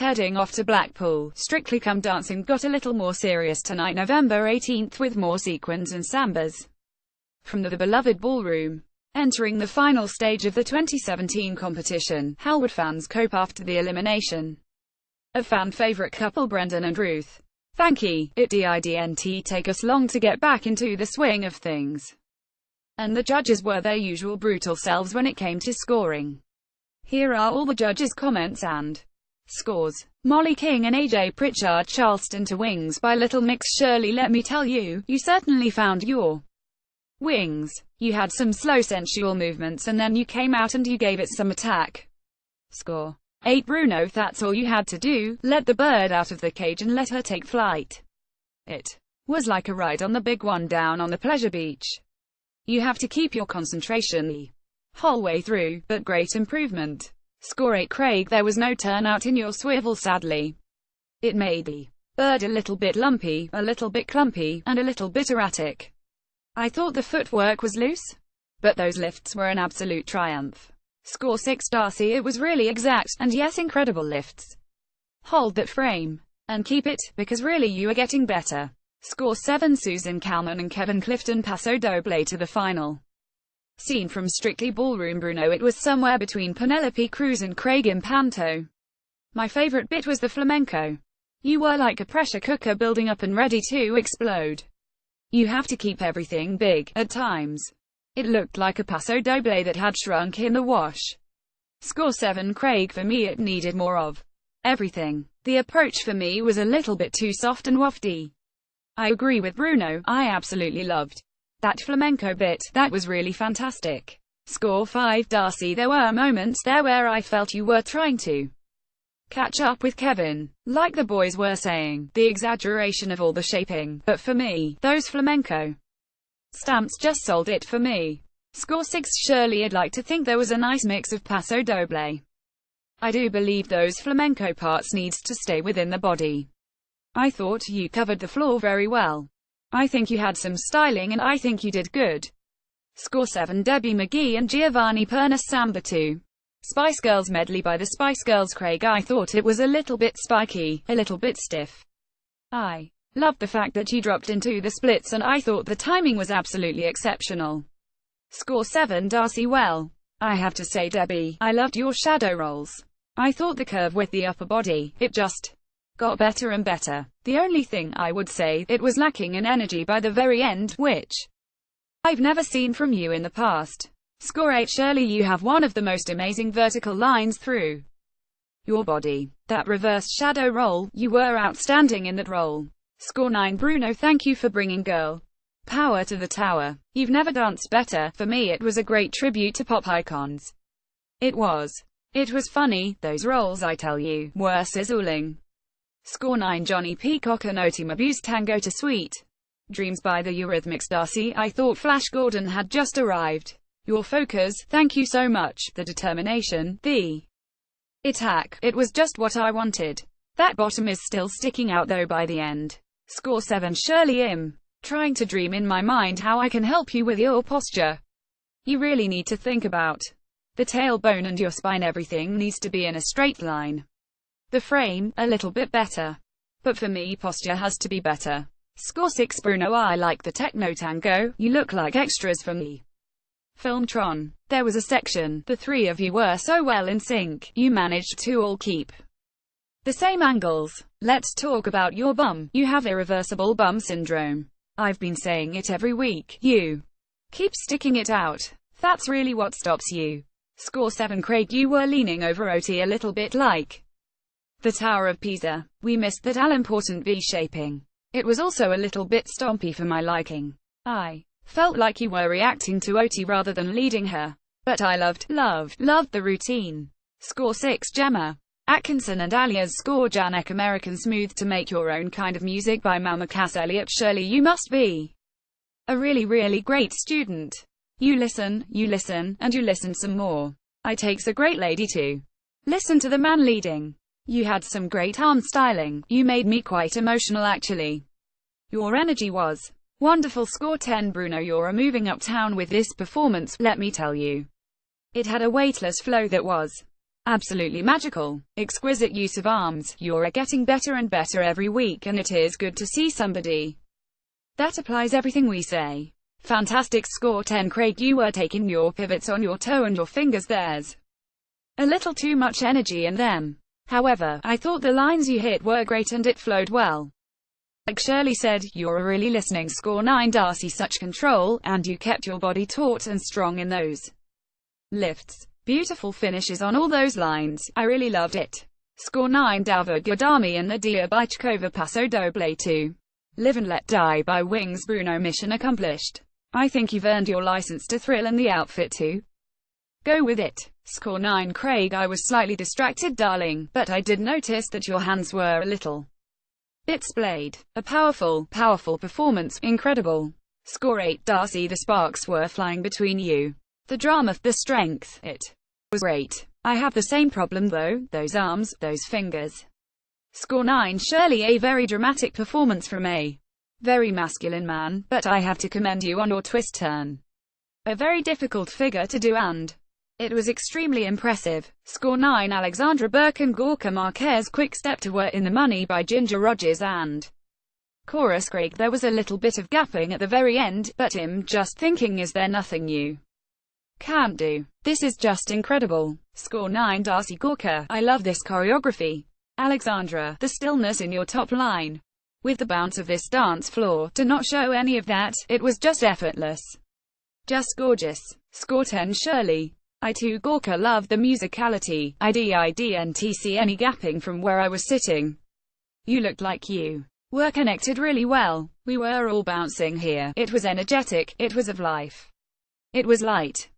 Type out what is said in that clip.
Heading off to Blackpool, Strictly Come Dancing got a little more serious tonight, November 18th, with more sequins and sambas from the beloved ballroom. Entering the final stage of the 2017 competition, how would fans cope after the elimination of fan-favourite couple Brendan and Ruth? Thanky, it didn't take us long to get back into the swing of things, and the judges were their usual brutal selves when it came to scoring. Here are all the judges' comments and scores. Molly King and AJ Pritchard. Charleston to Wings by Little Mix. Shirley, let me tell you, you certainly found your wings. You had some slow sensual movements and then you came out and you gave it some attack. Score 8. Bruno, that's all you had to do, let the bird out of the cage and let her take flight. It was like a ride on the big one down on the pleasure beach. You have to keep your concentration the whole way through, but great improvement. Score 8. Craig, there was no turnout in your swivel sadly. It made the bird a little bit lumpy, a little bit clumpy, and a little bit erratic. I thought the footwork was loose, but those lifts were an absolute triumph. Score 6. Darcy, it was really exact, and yes, incredible lifts. Hold that frame, and keep it, because really you are getting better. Score 7. Susan Calman and Kevin Clifton. Paso Doble to the final. Scene from Strictly Ballroom. Bruno, it was somewhere between Penelope Cruz and Craig in Panto. My favorite bit was the flamenco. You were like a pressure cooker building up and ready to explode. You have to keep everything big, at times. It looked like a paso doble that had shrunk in the wash. Score 7. Craig, for me it needed more of everything. The approach for me was a little bit too soft and wafty. I agree with Bruno, I absolutely loved that flamenco bit, that was really fantastic. Score 5. Darcy, there were moments there where I felt you were trying to catch up with Kevin. Like the boys were saying, the exaggeration of all the shaping, but for me, those flamenco stamps just sold it for me. Score 6. Shirley, I'd like to think there was a nice mix of paso doble. I do believe those flamenco parts needs to stay within the body. I thought you covered the floor very well. I think you had some styling and I think you did good. Score 7. Debbie McGee and Giovanni Pernas. Samba 2. Spice Girls medley by the Spice Girls. Craig, I thought it was a little bit spiky, a little bit stiff. I loved the fact that you dropped into the splits and I thought the timing was absolutely exceptional. Score 7. Darcy, well, I have to say Debbie, I loved your shadow rolls. I thought the curve with the upper body, it just got better and better. The only thing I would say, it was lacking in energy by the very end, which I've never seen from you in the past. Score 8. Shirley, you have one of the most amazing vertical lines through your body. That reverse shadow roll, you were outstanding in that role. Score 9. Bruno, thank you for bringing girl power to the tower. You've never danced better. For me it was a great tribute to pop icons. It was funny, those rolls I tell you, were sizzling. Score 9. Johnny Peacock and Otimabu's Tango to Sweet Dreams by the Eurythmics. Darcy, I thought Flash Gordon had just arrived. Your focus, thank you so much, the determination, the attack, it was just what I wanted. That bottom is still sticking out though by the end. Score 7. Shirley, trying to dream in my mind how I can help you with your posture. You really need to think about the tailbone and your spine, everything needs to be in a straight line. The frame, a little bit better. But for me posture has to be better. Score 6. Bruno, I like the techno tango, you look like extras for me. Filmtron. There was a section, the three of you were so well in sync, you managed to all keep the same angles. Let's talk about your bum. You have irreversible bum syndrome. I've been saying it every week. You keep sticking it out. That's really what stops you. Score 7. Craig, you were leaning over OT a little bit like the Tower of Pisa. We missed that all-important V-shaping. It was also a little bit stompy for my liking. I felt like you were reacting to OT rather than leading her. But I loved the routine. Score 6. Gemma Atkinson and Alias. Score Janek, American Smooth to Make Your Own Kind of Music by Malma Cass. Elliot, Shirley, you must be a really great student. You listen, and you listen some more. I takes a great lady to listen to the man leading. You had some great arm styling. You made me quite emotional actually. Your energy was wonderful. Score 10. Bruno, you're moving uptown with this performance, let me tell you. It had a weightless flow that was Absolutely magical. Exquisite use of arms. You're getting better and better every week, and it is good to see somebody that applies everything we say. Fantastic score 10 Craig, you were taking your pivots on your toe and your fingers. There's a little too much energy in them. However, I thought the lines you hit were great and it flowed well. Like Shirley said, you're really listening. Score 9 Darcy, such control, and you kept your body taut and strong in those lifts. Beautiful finishes on all those lines. I really loved it. Score 9 Davor Godami and Nadia Bychkova Paso Doble 2. Live and Let Die by Wings Bruno, mission accomplished. I think you've earned your license to thrill and the outfit too. Go with it. Score 9 Craig, I was slightly distracted darling, but I did notice that your hands were a little bit splayed. A powerful performance, incredible. Score 8 Darcy, the sparks were flying between you. The drama, the strength, it was great. I have the same problem though, those arms, those fingers. Score 9 Shirley, a very dramatic performance from a very masculine man, but I have to commend you on your twist turn. A very difficult figure to do and it was extremely impressive. Score 9 Alexandra Burke and Gorka Marquez, quick step to We're in the Money by Ginger Rogers and chorus. Craig, there was a little bit of gapping at the very end, but I'm just thinking, is there nothing you can't do? This is just incredible. Score 9 Darcy Gorka, I love this choreography. Alexandra, the stillness in your top line. With the bounce of this dance floor, to not show any of that, it was just effortless. Just gorgeous. Score 10 Shirley. I too Gorka loved the musicality. I didn't see any gapping from where I was sitting. You looked like you were connected really well. We were all bouncing here. It was energetic, it was of life. It was light.